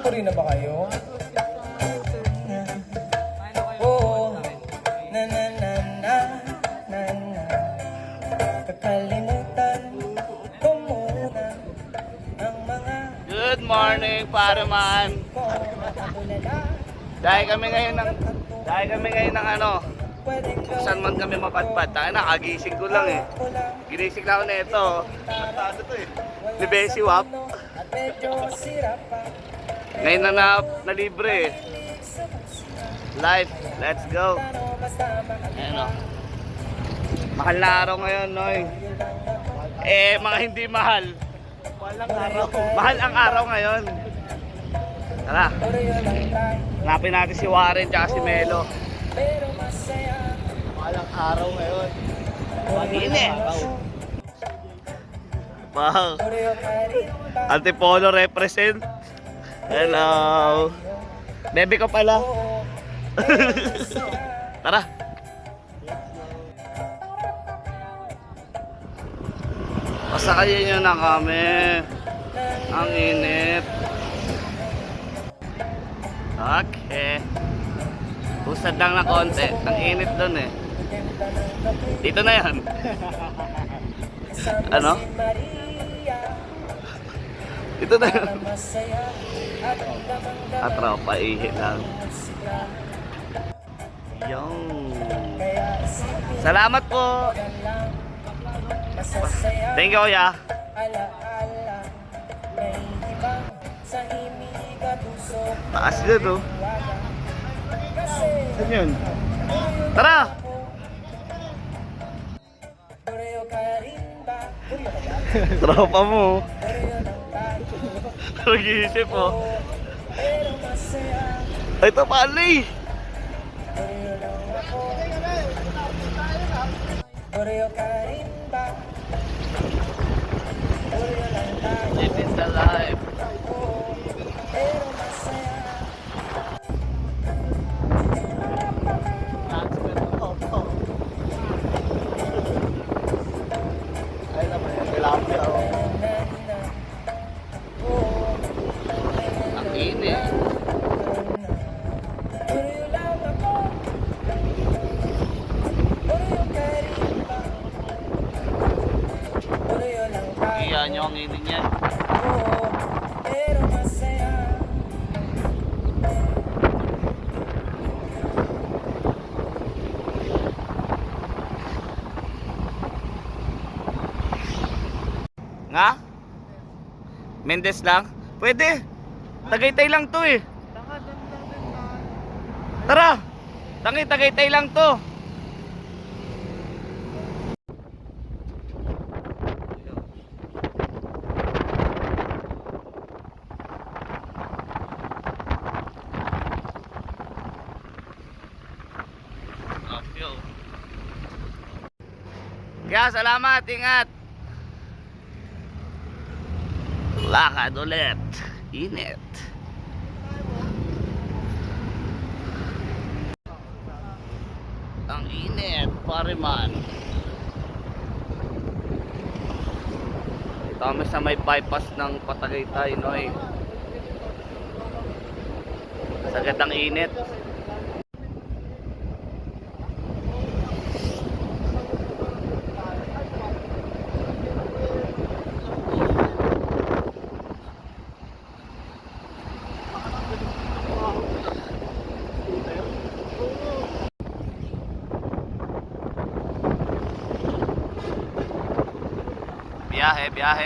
Tuloy na ba kayo? Oo. Na na na na na na. Kakalimutan ko muna ang mga Good morning, pareman. ko na abulala. Dahil kami ngayon ng ano, Pwedeng kung saan man kami mapadpad. Tayo na, kagising ko lang eh. ko lang. Ginising lang ako na ito. Matado to eh. Ni Bessie Wap. At medyo sira pa. Ngayon na libre eh. Live, let's go. Ayan o. Mahal na araw ngayon, Noy. Eh, mga hindi mahal. Mahal ang araw ngayon. Tara. Hanapin natin si Warren tsaka si Melo. Mahal ang araw ngayon. Pag-init. Wow. Antipolo represent. Hello. Baby ko pala. Tara. Pasakayin nyo na kami. Ang init. Okay. Usad lang na konti. Ang init dun eh. Dito na yan. Ano? Dito na yan. Atropa, ihi lang. Yung. Salamat po. Thank you, Kuya. Taas dyan, oh. Saan yun? Tara! Tropa mo. Nag-iisip, oh. Ay, ito pali. Live is the life. Ay naman, tilapia, oh. Ang init. Iyan nyo ang init niyan. Nga? Mendes lang? Pwede. Tagaytay lang to eh. Tara. Tagaytay lang to. Kaya salamat, ingat. Lakad ulit. Init. Ang init, pareman. Ito kami sa may bypass ng Patagaytay, Noy. Sagad ang init.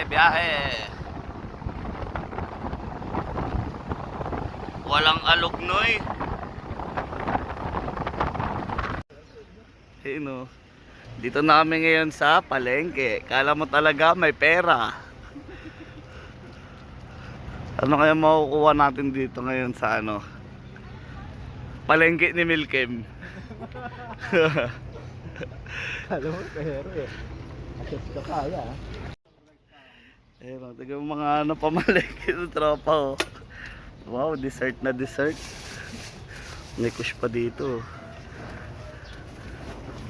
Biyahe. Walang alog, Noy. No. Dito na kami ngayon sa palengke. Kala mo talaga may pera. Ano kaya makukuha natin dito ngayon sa ano? Palengke ni Milkem. Alam mo, pero eh. Assess ka kaya. Ayun, tignan mo mga ano pamalengke ng tropa, oh. Wow, dessert na dessert. May kush pa dito.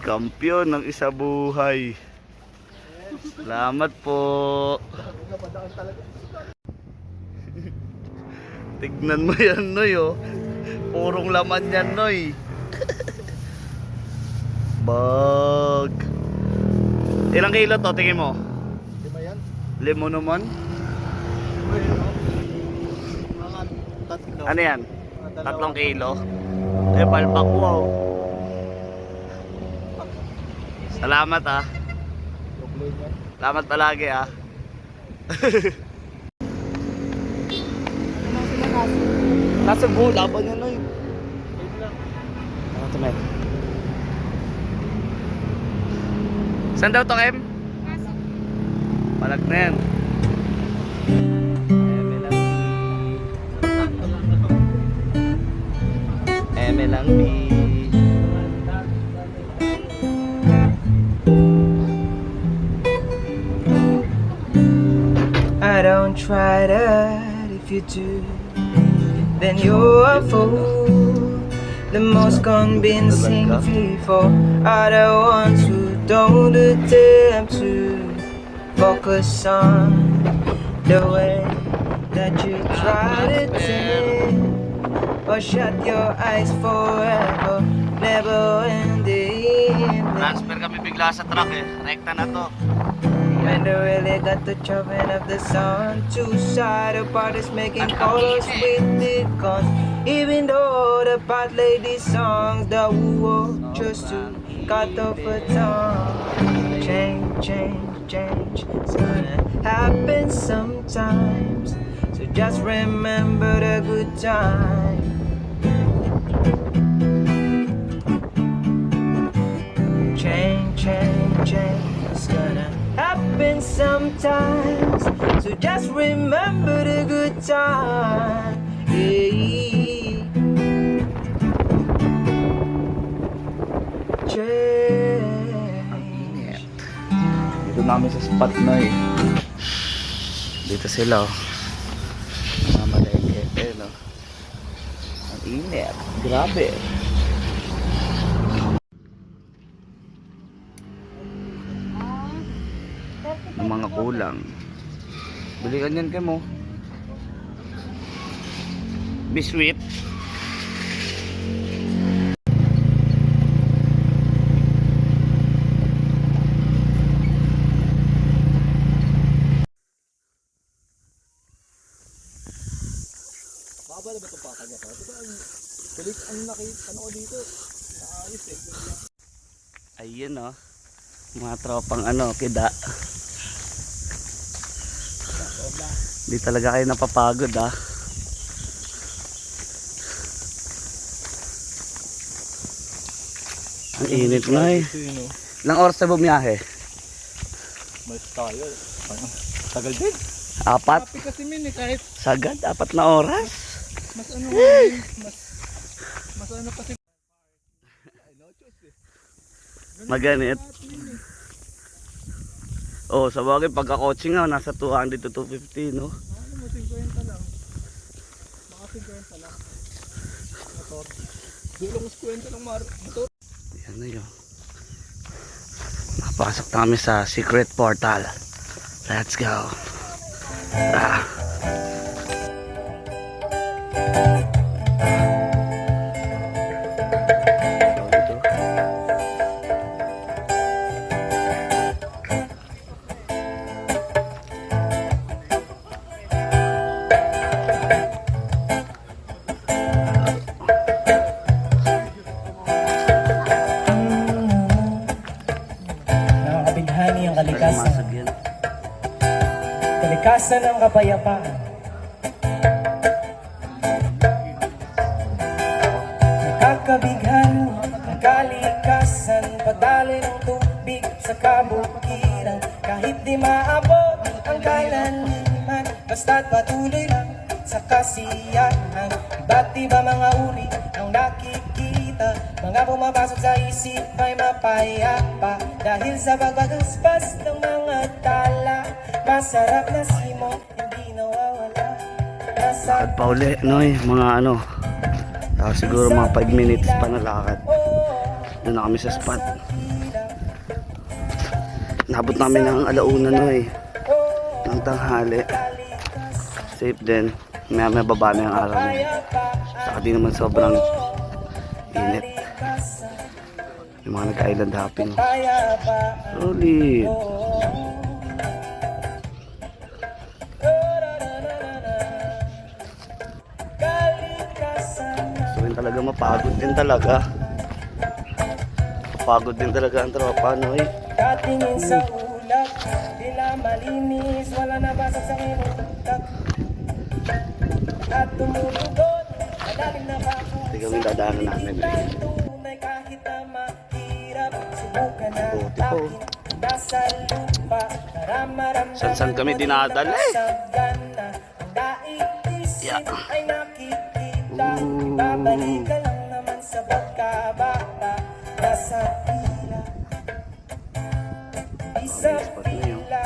Kampiyon ng isa buhay. Salamat po. Tignan mo yan, Noy, oh. Purong laman yan, Noy. Bag. Ilang kilo to, tingin mo? 5 yan. Limo naman. Mga 3. Ano yan? 3 kilo? Eh, palpak, wow. Salamat, ah. Doble yan. Salamat palagi, ah. Nasa bula ba niya, Noy? Ayun lang. Ano to, Mel? Saan daw to, Em? Palag na yan. Eme lang, B. I don't try that. If you do, then you're a fool. The most convincing people are the ones who don't attempt to focus on the way that you try to take, or shut your eyes forever, never ending. Transfer kami bigla sa truck, eh. Rekta na to. And they really got the chopping of the sun. Two-sided parties making colors with it guns. Even though the part lady songs that we were just to cut off a tongue. Change, change, change. It's gonna happen sometimes. So just remember the good time. Change, change, change. It's gonna happen sometimes. So just remember the good time. Yeah. Change. Dito namin sa spot, Noy. Dito sila, oh. Mamalengke, eh, no? Ang init. Grabe. Ang mga kulang. Bili ka niyan kayo mo. Biscuit. Baba na ba itong patag na to? Diba ang nakita, ano ko dito? Ayos eh. Ayun, oh. Mga tropang ano, kida. Di talaga kayo napapagod, ah. Ang init na, eh. Ilang oras na bumiyahe? Mas tayo. Tagal din. 4? Happy kasi min eh, kahit Sagad, 4 na oras. mas ano, mas ano kasi. Maganit. Oh, sa bagay, pagka-coaching nga, nasa 200 to 250, no? Ano mo, 50 lang. Baka 50 lang. Motor. Dulong 50 lang motor. Yan na yun. Nakapasok na kami sa secret portal. Let's go. Ah. Nakakabighani ang kalikasan. Masag yan. Kalikasan ng kapayapaan. Nakakabighani ang kalikasan. Pagdali ng tubig sa kabukiran. Kahit di maabot ang kailaliman, basta't patuloy lang sa kasiyahan. Iba't iba mga uri ang nakikita, mga pumapasok sa isip ay mapayapa. Dahil sa pagbagaspas ng mga tala, masarap na simong hindi nawawala. Nasa Lakad pa uli, Noy, mga ano. Siguro mga 5 minutes pa na lakad. Doon na kami sa spot. Nabot namin ng alauna, Noy. Ng tanghali. Safe din. May baba na yung araw na yun. Saka di naman sobrang init. Yung mga nag-island hopping. Solid. So yun talaga, mapagod din talaga. Mapagod din talaga ang tropa, no eh. Katingin sa ulap, tila malinis, wala na basag sa inutak. At tumulugod, madaling na bako. Hindi kami dadaanan namin. Tunay kahit na mahirap, subukan na Buti po. akin. Nasa lupa, nararamdaman Saan kami dinadala eh. Sagana, ang naiisip Yeah. ay nakikita. Babalik ka lang naman sa pagkabata. Nasa pila, di sa pila.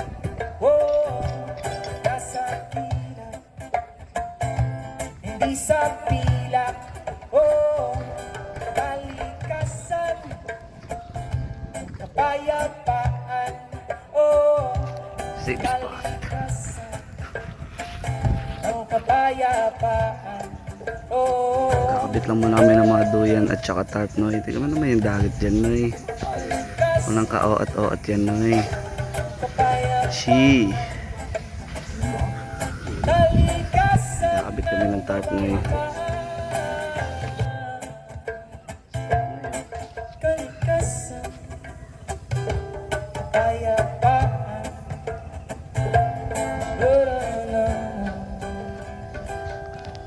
Oh, nasa pila, hindi sa pila. Oh, kalikasan, kapayapaan. Oh, Safe spot. kalikasan, ang kapayapaan. Oh, Kakabit lang muna namin ng mga duyan at saka tarp, no eh. Tingnan mo naman yung dagat dyan, no eh. Walang ka-oat-oat yan, no eh. She. kalikasan. Nakabit kami ng tarp, no eh. Kalikasan, kapayapaan.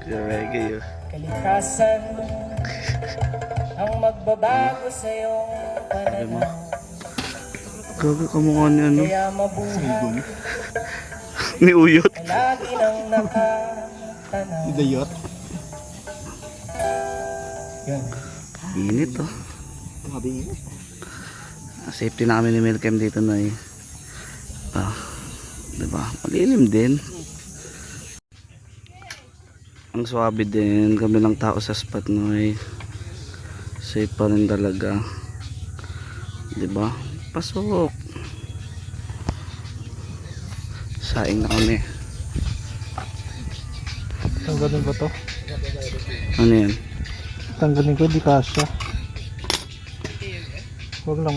Kaya reggae yun. Kalikasan ang magbabago sa iyong pananaw. Gaga ka mukha ni ano. Kaya mabuhay Ni Uyot. ay lagi nang nakatanaw. Idayot. Yan. Init, oh. Mabi. Safety namin ni Milkem dito, no eh. Ah, diba? Malilim din. Ang swabe din. Kami lang tao sa spot, no eh. Safe pa rin talaga. Diba? Pasok. Saing na kami. Tanggalin ba to? Ano yan? Tanggalin ko, di kasya. Huwag lang.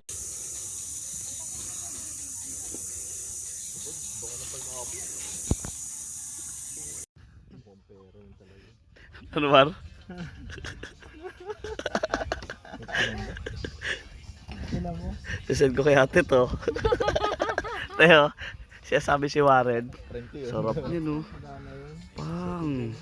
Ano ba? Kailan mo? Sasend ko kay ate to. Tayo, siya sabi si Warren. Sarap niya, no? Pang.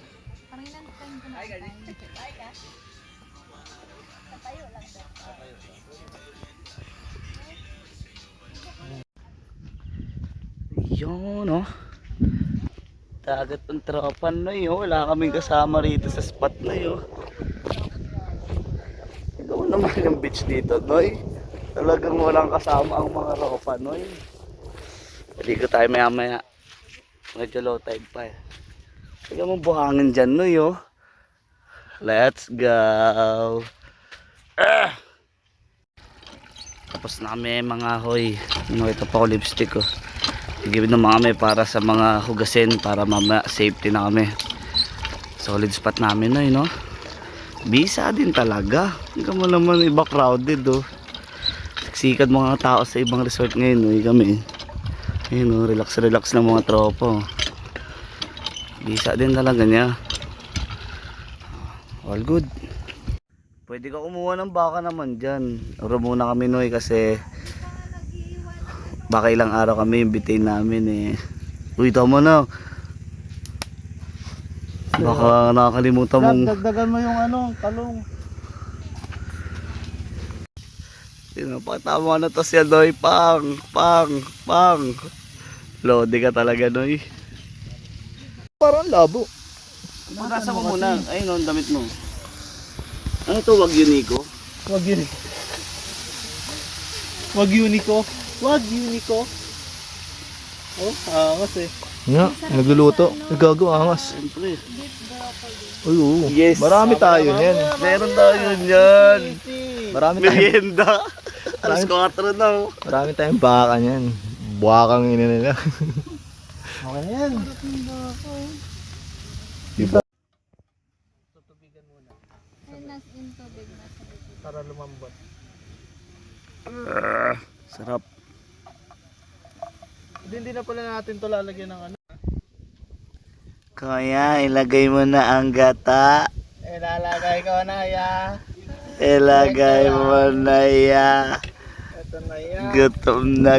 Yun, no? Dagat ng tropan na yun. Wala kaming kasama rito sa spot na yun. Ikaw naman yung beach dito, Noy. Talagang walang kasama ang mga ropa, Noy. Hindi ko tayo maya maya. Medyo low tide pa eh. Tignan mo buhangin dyan, Noy, oh. Let's go. Tapos na kami mga hoy. Ito pa ko lipstick, oh. Gigibid ng mga kami para sa mga hugasin para mamaya safety na kami. Solid spot namin na no. Bisa din talaga. Hindi mo naman iba crowded oh. Siksikan mga tao sa ibang resort ngayon oh. Kami. Ayun oh, relax ng mga tropa oh. Bisa din talaga niya. All good. Pwede ka kumuha ng baka naman dyan. Uro muna kami noy kasi baka ilang araw kami yung bitain namin eh. Uy, tama na. Baka nakakalimutan mong... Dagdagan mo yung ano, talong. Tama na to siya, Noy. Pang. Lodi ka talaga, Noy. Parang labo. Pagkasa mo muna. Ayun, ang damit mo. Ano to, wag Unico? Wag yun. Wag Unico. Wag Unico. Oh, angas eh. Nga, nagluluto. Nagago, angas. Siyempre. Uy, oo. Yes. Marami tayo niyan. Meron tayo yan. Marami tayong, Merienda. Alas 4 na. Oh. marami tayong baka niyan. Buwakang ina nila. Okay na yan. as in tubig na sa likod. Para lumambot. Sarap. Hindi na pala natin to lalagyan ng ano. Kaya ilagay mo na ang gata. Lalagay ko na ya. Ilagay mo na ya. Ito na ya.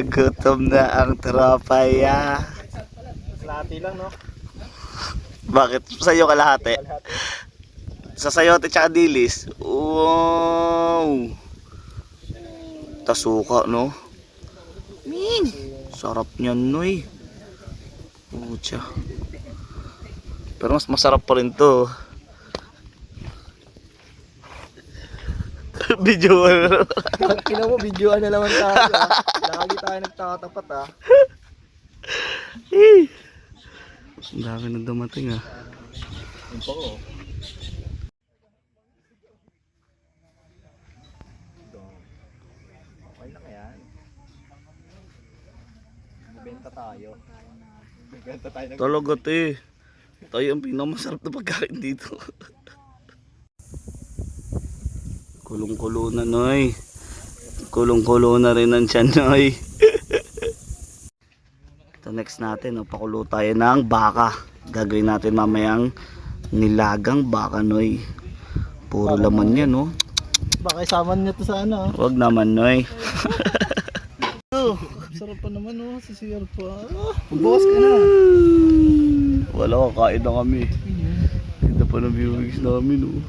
Gutom na ang tropa ya. Lati lang no. Bakit? Sa'yo kalahati? Sa sayote tsaka dilis. Wow! Tasuka, no? Min! Sarap niyan, noy. Pucha. Pero mas masarap pa rin to. Video ano? Kina mo, videoan na naman tayo. Lagi tayo nagtatapat ah. Ang dami na dumating ah. Yung pa ko. Okay lang yan. Bibenta tayo. Bibenta tayo ng... Talaga te. Tayo ang pinakamasarap na pagkain dito. Kulong-kulo na noy. Kulong-kulo na rin ang tiyan noy. Ito next natin, pakulo tayo ng baka. Gagawin natin mamayang nilagang baka noy. Puro laman yan no. Baka isaman niya to sa ano. Wag naman noy. Sarap pa naman oh, sisiyar pa. Magbawas ka na. Wala, kakain na kami. Ganda pa ng viewings namin oh.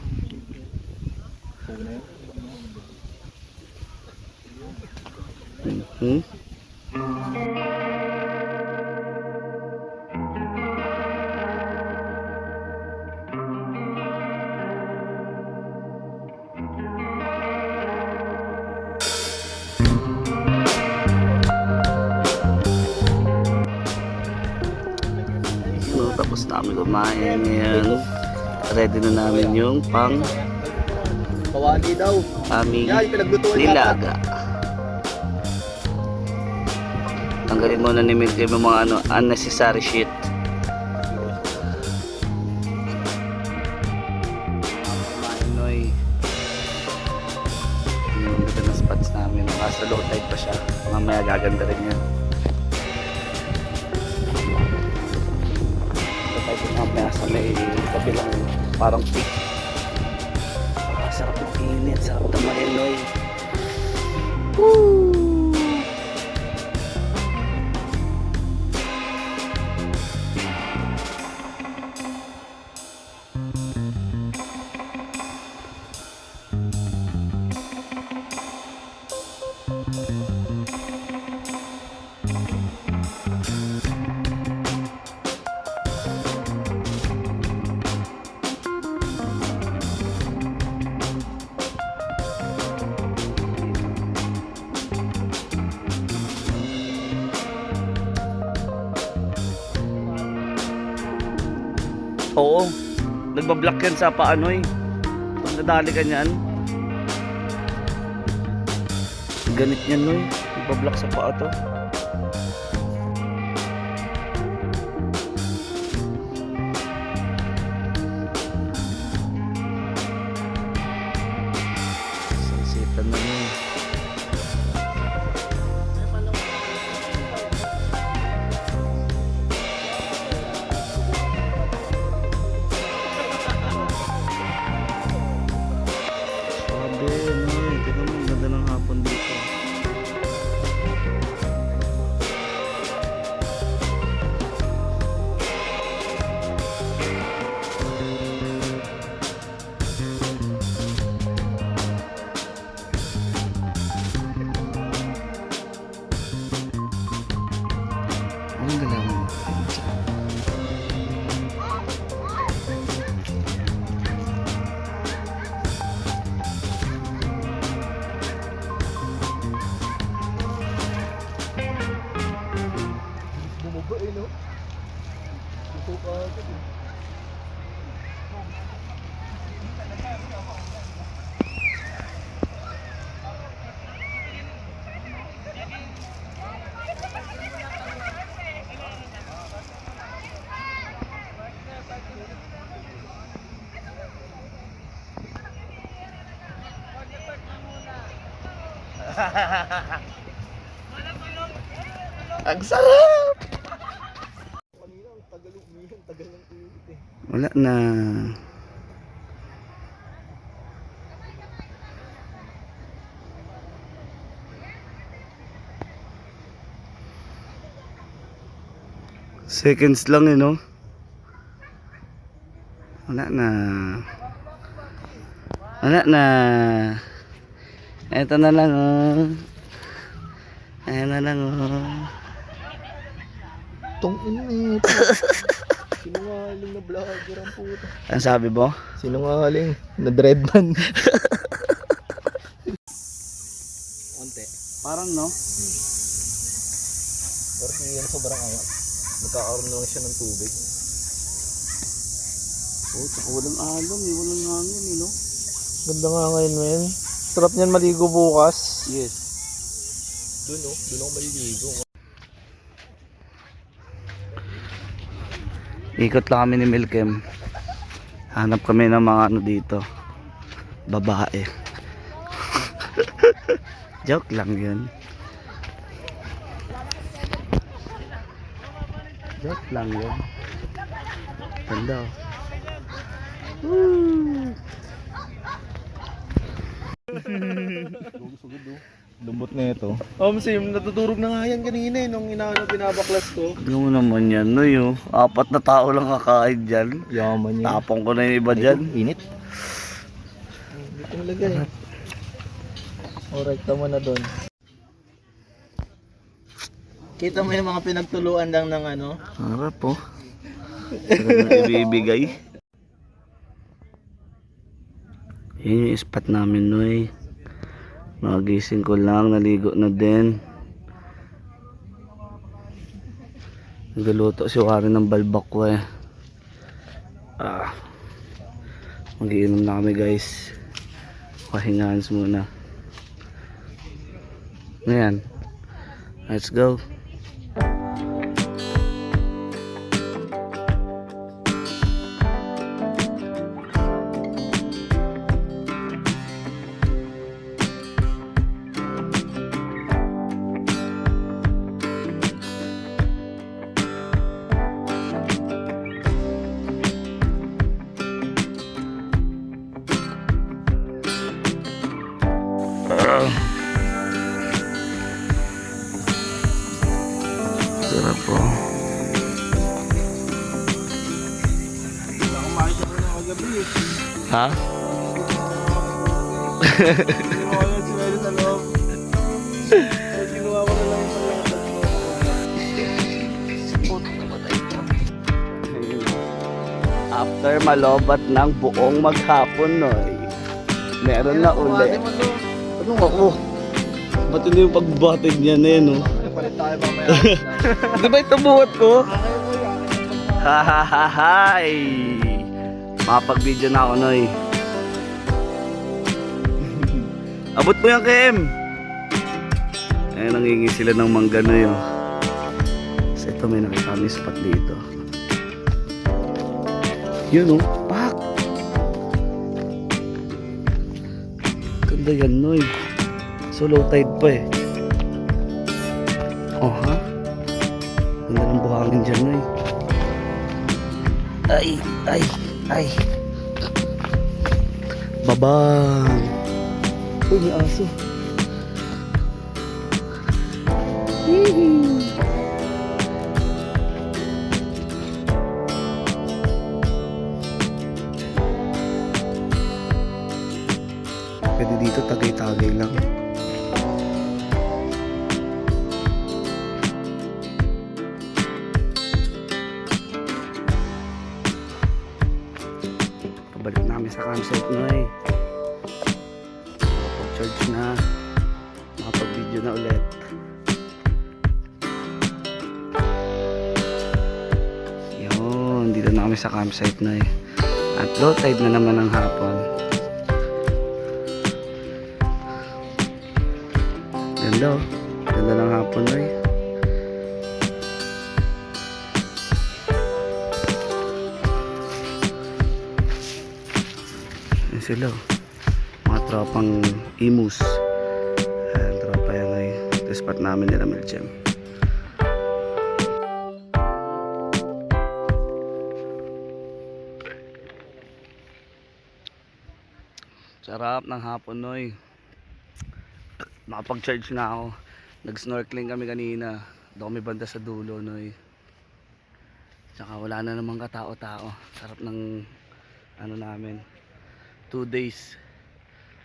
So, tapos namin kumain ngayon. Ready na namin yung pang Kawali daw. aming Yan, pinaglutuan nilaga. Tanggalin muna ni Milk yung mga unnecessary shit. Noy. Yung ganda na spots namin. Kaso low tide pa siya. Mamaya gaganda rin yan. Low tide pa mamaya sa may kabilang parang peak. Sarap ng init. Sarap ng Noy. Woo! Oo, nagbablock yan sa paanoy. Pag nadali ka niyan, ganit yan noy. Nagbablock sa paa to. Sansitan na noy. Tignan mo, ang ganda ng hapon dito. Ang ganda ng Bumubo eh no. Ito ka agad eh. Ang sarap! Kanina, ang tagal umihan, tagal ng ulit eh. Wala na. Seconds lang eh, no? Wala na. Wala na. Eto na lang, oh. Ayan na lang, oh. Tong ina ito. Sinungaling na vlogger ang puta. Ano sabi mo? Sinungaling na dreadman. Onte. Parang, no? Pero hindi yan sobrang angat. Magkakaroon lang siya ng tubig. Oh, tsaka walang alon eh. Walang hangin eh, no? Ganda nga ngayon, men. Sarap niyan maligo bukas. Yes. Doon, oh. Doon ako maliligo. Ikot lang kami ni Milkem. Hanap kami ng mga ano dito. Babae. Joke lang yun. Joke lang yun. Ganda, oh. Woo! Sugod, oh. Lumbot na ito. Sim, natutulog na nga yan kanina eh. Nung binabaklas ko. Ano naman yan, no yun? 4 na tao lang kakain dyan. Yaman yun. Tapong ko na yung iba dyan. Init. Dito nalagay. Alright, tama na doon. Kita mo yung mga pinagtuluan lang ng ano? Harap, oh. Talagang ibibigay. Yun yung spot namin, Noy. Magising ko lang, naligo na din. Nagluto si Warren ng balbakwa eh. Mag-iinom na kami, guys. Pahingans muna. Ngayon, let's go. Sarap po. Ha? After malobat ng buong maghapon, Noy, meron na uli. Ano nga ko? Ba't hindi yung pagbatid niya na yun, no? Palit tayo mamaya. Di ba ito buhat ko? Hahahahay! Makapag-video na ako, Noy. Abot mo yan, Kim! Ayan, nangingi sila ng mangga, Noy, oh. So ito, may nakita kami spot dito. Yun, oh. Pak! Ganda yan, Noy. So low tide pa eh. Oh, ha? Ganda ng buhangin dyan, Noy. Ay, ay, ay. Babang. Uy, may aso. Hihi. Pwede dito tagay-tagay lang. Pabalik namin sa campsite, Noy. Pag-charge na. Makapag-video na ulit. Yun, dito na kami sa campsite, Noy. At low tide na naman ng hapon. Ganda, oh. Ganda ng hapon, Noy. Sila, mga tropang imus. Ayan, Ito spot namin nila Milchem. Sarap ng hapon, Noy. Nakapag-charge na ako. Nag-snorkeling kami kanina. Doon kami banda sa dulo, Noy. Tsaka wala na namang katao-tao. Sarap ng ano namin. 2 days.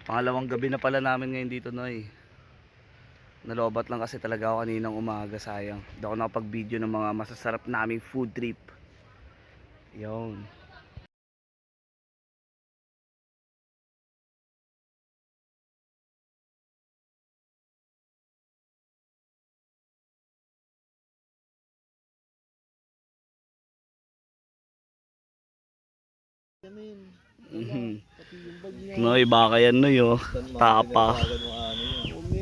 Pangalawang gabi na pala namin ngayon dito, Noy. Nalobat lang kasi talaga ako kaninang umaga, sayang. Hindi ako nakapag-video ng mga masasarap naming food trip. Yun. Noy, baka yan, Noy, oh. Tapa.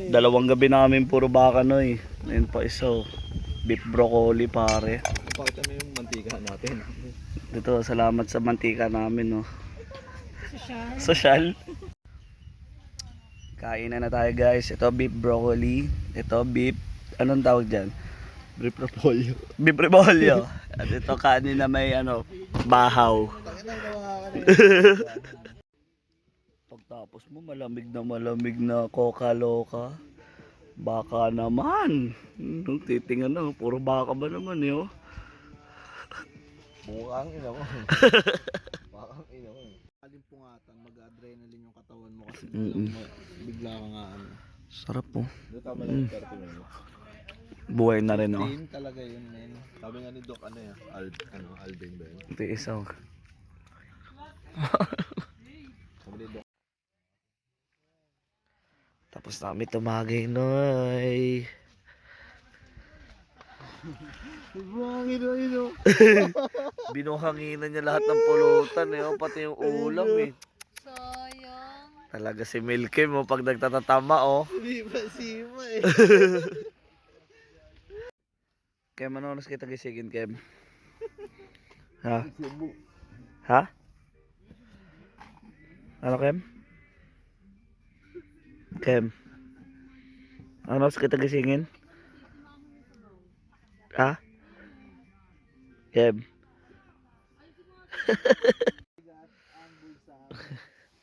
2 gabi namin puro baka, Noy. Ayun pa isa, oh. Beef broccoli, pare. Pakita mo yung mantika natin. Dito, salamat sa mantika namin, oh. Social. Kain na tayo, guys. Ito beef broccoli. Ito beef, anong tawag dyan? Beef repolyo. Beef repolyo. At ito kanin na may bahaw. Pagtapos mo malamig na Coca-Loka. Baka naman. Nung titingan na, puro baka ba naman yun? Mukhang ina mo. Mukhang ina mo. Alimpungatan, mag-adrenaline yung katawan mo kasi bigla ka nga ano. Sarap po. Doon tama lang yung 30 minutes. Buhay na rin, oh. Clean talaga yun, men. Sabi nga ni Doc, ano yan? Alden ba yun? Ito isa, oh. Sabi ni Doc. Tapos namin tumagay, Noy. Buhangin o. Binuhanginan niya lahat ng pulutan, eh, oh. Pati yung ulam, eh. Sayang. Talaga si Milky mo pag nagtatatama, oh. Hindi ba sima eh. Kem, ano oras kita gisigin, Kem? Ha? Ha? Ano, Kem? Kem? Ano oras kita gisingin? Ha? Kem?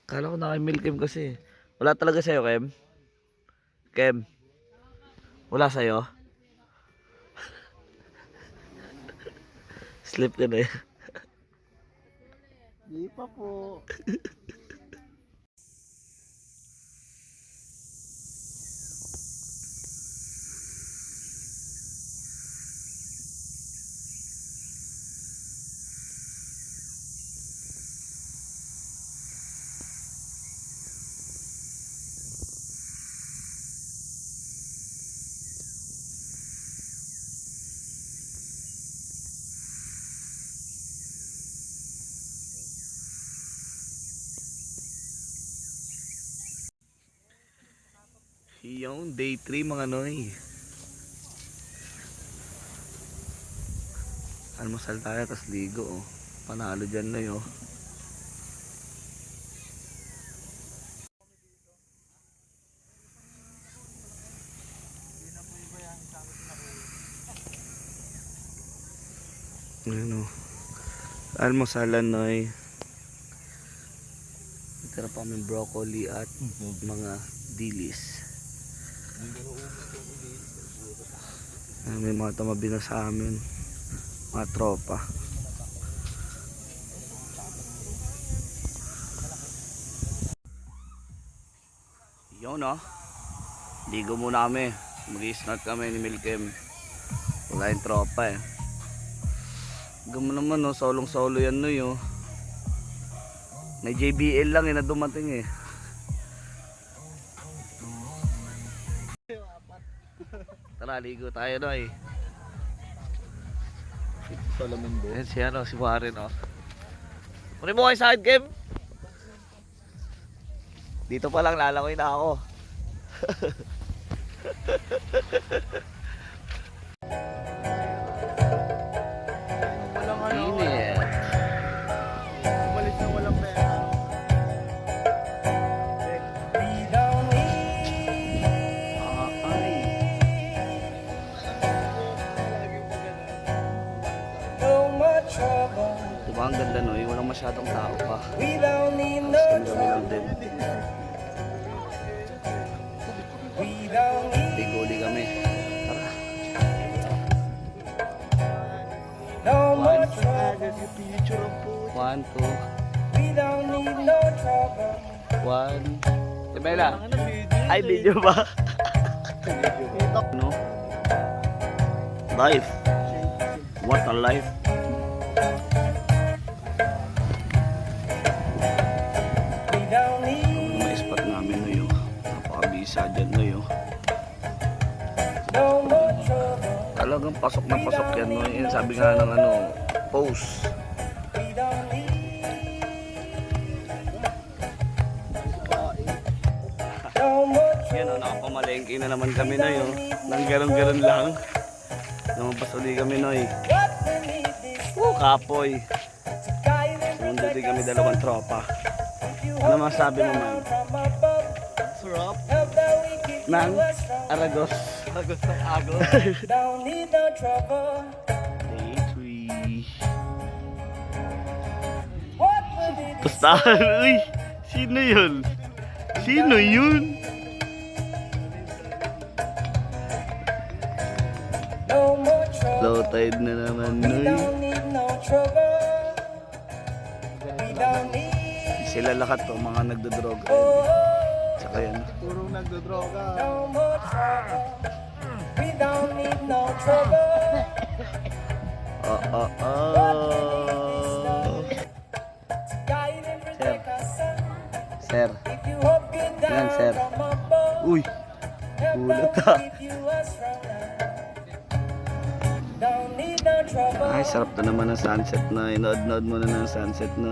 Kala ko na kay Milkem kasi. Wala talaga sa'yo, Kem? Kem? Wala sa'yo? Sleep ka na eh. Di pa po. Yung day 3 mga Noy. Almusal tayo tas ligo, oh. Panalo dyan, Noy, oh. Ayan, oh. Almusalan, Noy. Tira pa kami broccoli at mga dilis. May mga tumabi na sa amin, mga tropa. Yun, no? Ligo muna kami. Mag-i-snort kami ni Milkem. Wala yung tropa, eh. Gamo naman, no? Solong solo yan, no, yo. May JBL lang, eh, na dumating, eh. Tara, ligo tayo, Noy. Salamin bo. Ayan si Warren, oh. Kunin mo kayo sa akin, Kim. Dito pa lang, lalangoy na ako. Init. Umalis na walang pera. We don't need Ay. Diba ang ganda no? Walang masyadong tao pa. We don't need no Tapos kami lang trouble. din. We don't need Liguli kami. Tara. no more trouble. 1, 2, We don't need no trouble. 1. Bella. Ay, video ba? No? Life. What a life. We don't need May spot namin na yun. Napakabisa dyan na yun. no more trouble. Talagang pasok na pasok yan. No? Yan, sabi nga ng ano, post. We don't need no more trouble. Yan o, nakapamalengke na naman kami na yun. Nang ganon-ganon lang. Namampas uli kami na yun. What we need is Kapoy. to guide and Sumunod protect din kami us. dalawang tropa. If you Ano hold masabi me mo, down man? from above, Sarap. help the wicked Nang you are strong. Aragos. Aragos ng Agos. Don't need no trouble. Day 3. What we need is Pustahan. Uy, sino yun? Sino yun? no more trouble. Low tide na naman. We Uy. don't need no trouble. We don't need Sila lahat to, mga nagdodroga. oh, Tsaka yan. Puro nagdodroga. no more trouble. We don't need no trouble. Oh. Guide and protect us, son. Sir. If you hope good Yan, down sir. from above, Uy. help Gulat the ah. wicked you are strong. Don't need no trouble. Ay, sarap na naman ng sunset na. Inood-nood mo na ng sunset na.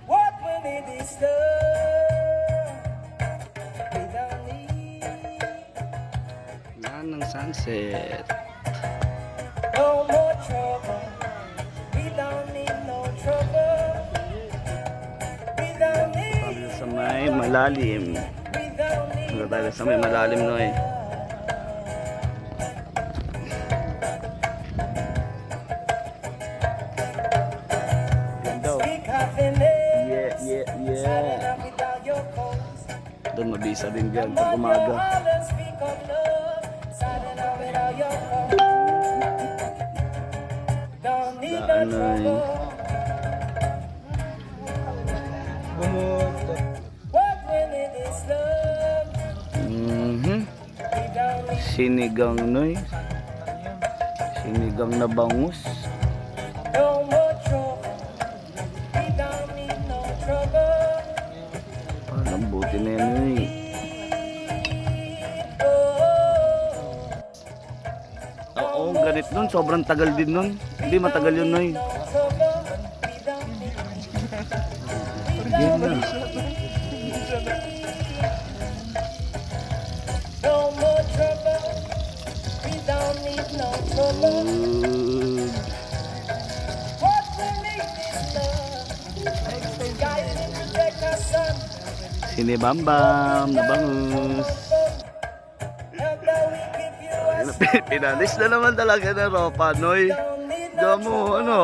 What we need is love. We don't need Yan ng sunset. no more trouble. We don't need no trouble. We don't need. Sabi sa may malalim. We don't need. Wala tayo sa may malalim no eh. Ganda oh. Speak happiness. Yeah. Silent up without your cause. Doon mabisa din dyan Come pag on, your umaga. heart and speak of love. Silent up without your cause. Don't need no Daan na eh. trouble. Bumot. What we need is love. We don't need Sinigang noy. Sinigang na bangus. no more trouble. We don't need no trouble. Parang buti na yan noy. Oh, Oo, ganit nun. Sobrang tagal din nun. Hindi matagal yun noy. no trouble. We don't need. Yan na. No more trouble. We don't need no trouble. Good. What we need is love. Guide and protect us, son. Sinibambam na bangus. Help the wicked you are strong. Pinalis na naman talaga na ropa noy. Don't need no Gamo, ano?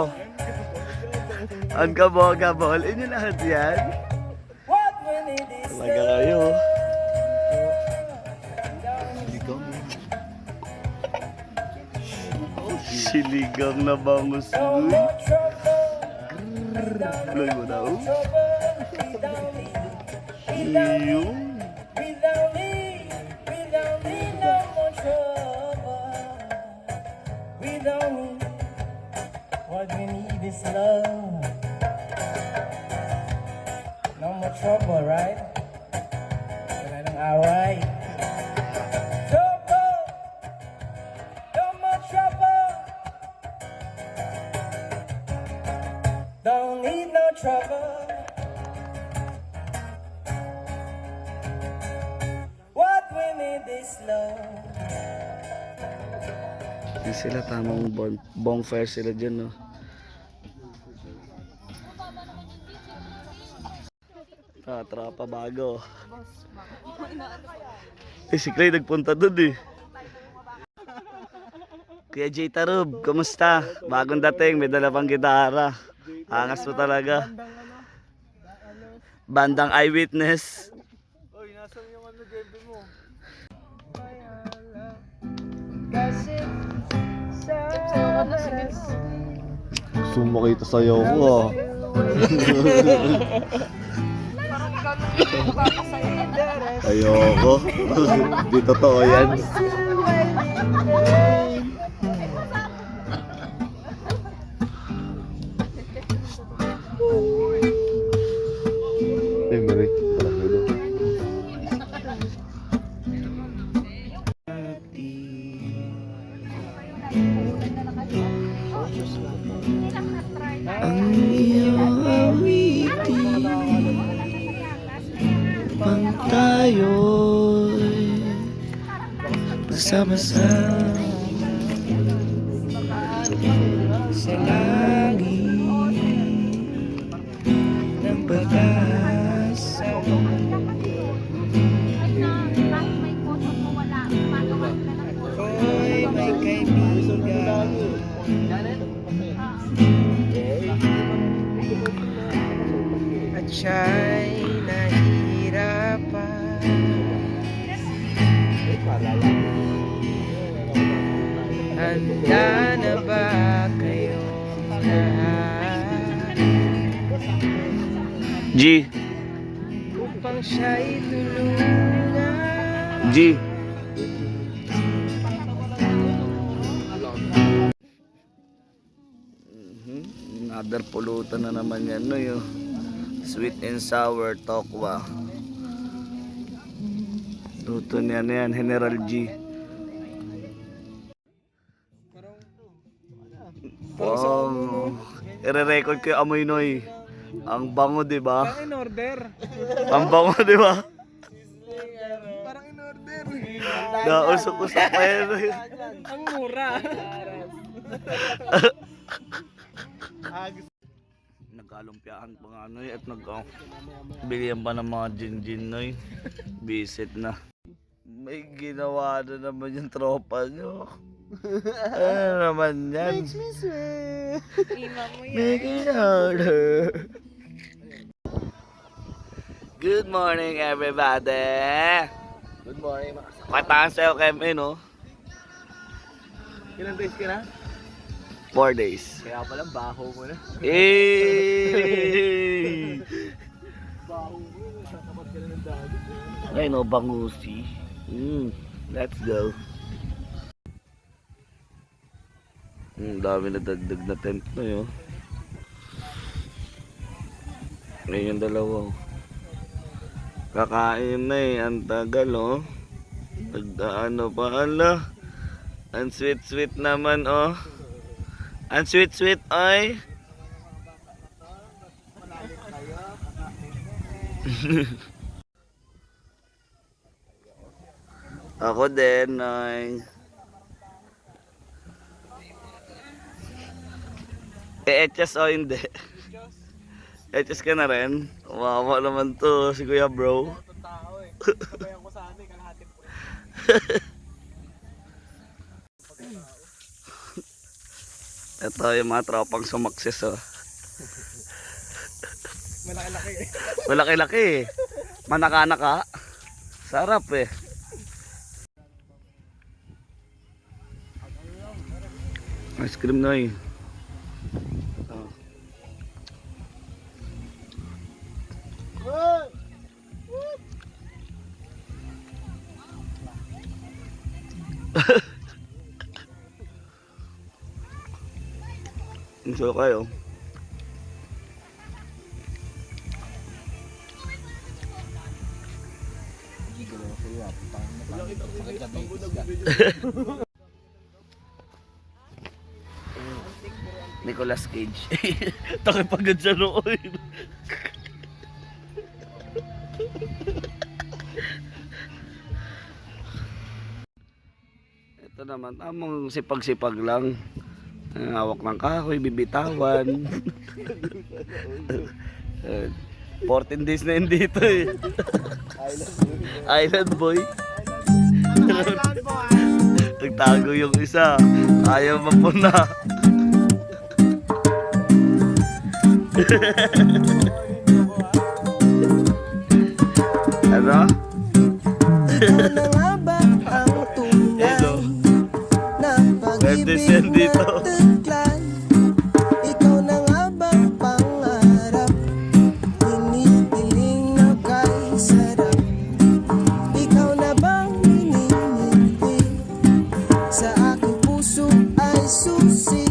Ang gabo-gabol. Inyo lahat yan. What we need is Talaga kayo. Siligang na bangus. no Uy, more trouble. Bloy mo daw. Trouble. We don't need. Iyong. We don't need. We don't need no more trouble. We don't need. What we need is love. No more trouble, right? Wala nang away. Trouble. No more trouble. Don't need no trouble. What we need is love. Yan sila, tamang bonfire sila dyan, no? Trapa bago. Si Clay nagpunta dun eh. Kuya J Tarub, kumusta? Bagong dating, may dala pang gitara. Angas mo talaga. Bandang Eyewitness. Oy, nasan yung ano debe mo? Gusto mo makita sayaw ko ah. Ayoko. Di totoo yan. Eh, Mary. Parang gano'n. Ang iyong awitin pang tayo'y bersama-sama sa langit ng pag-asa. Ako'y may kaibigan at siya'y nahihirapan. Handa na ba kayong lahat G, upang siya'y tulungan? G. Another pulutan na naman yan, no, yun. Sweet and sour tokwa. Luto niya na yan, General G. Wow. I-record ko yung amoy, Noy. Ang bango, di ba? In order. Ang bango, di ba? Parang in order. Nausok-usok pa yan, Noy. Ang mura. Nagkalumpiaan pa nga, Noy, at bilihan pa ng mga gin-gin, Noy. Visit na. May ginawa na naman yung tropa nyo. Ano naman yan? Makes me sweat. Make it harder. Good morning, everybody. Good morning, mga Pataan sa'yo, Kevin, no? Ilang days ka na? 4 days. Kaya palang baho mo na. Eh! Baho mo na. Sakapat ka na ng dagit. Ay, no, bangusi. Let's go. Dami na dagdag na tent na yun. Ngayon yung dalawa. Kakain na eh. Ang tagal, oh. Ano pa, ala. Ang sweet-sweet naman, oh. Ang sweet-sweet, ay. Ako din, ay. E-etchas o hindi? Etchas ka na rin? Wawa naman to, si Kuya Bro. Itong tao eh. Sabayan ko sana eh. Kalahati po. Ito yung mga tropang sumakses, oh. Malaki-laki eh. Malaki-laki eh. Manaka-naka. Sarap eh. Ice cream na eh. Gusto kayo? Nicolas Cage. Takipagod sa looy. Ito naman, tamang sipag-sipag lang. Hawak ng kahoy, bibitawan. 14 days na yun dito eh. Island boy. Nagtago yung isa. Ayaw mapuna. Ano? Ikaw na nga ba ang tunay Hello. na Bendisyon pag-ibig dito. na taglay? Ikaw na nga bang pangarap? Hinihiling na kay sarap. Ikaw na bang hinihintay? Sa aking puso ay susi.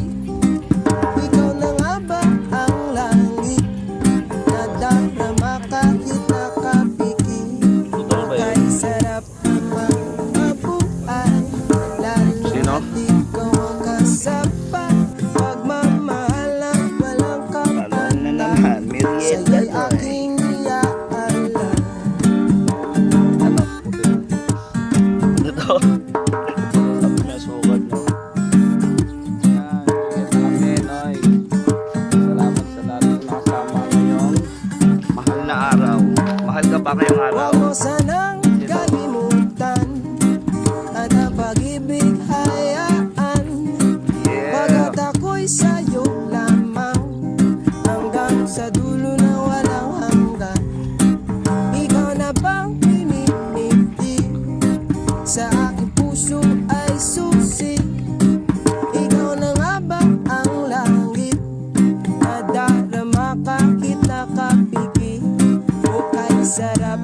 Ikaw na nga ba ang langit na darama kahit nakapikit? Totoo ba Kay yun? sarap naman mabuhay, lalo Sino? na't ikaw ang kasapat. Pagmamahal na walang Paano na naman? kapalit, Merienda sa'yo'y to eh. aking iaalala. Ano? Ano to? Sabi na sukat no? Yan. Ito kami, Noy. Salamat sa lahat ng nakasama ngayong mahal na araw. Mahal ka ba ngayong araw? Huwag mo sanang kalimutan at ang pag-ibig hayaan. Yeah. Pagkat ako'y sa'yo lamang hanggang sa dulo na walang hanggan. Ikaw na bang pinipili sa aking puso ay susi? Ikaw na nga ba ang langit na darama kahit nakapikit? O kay sarap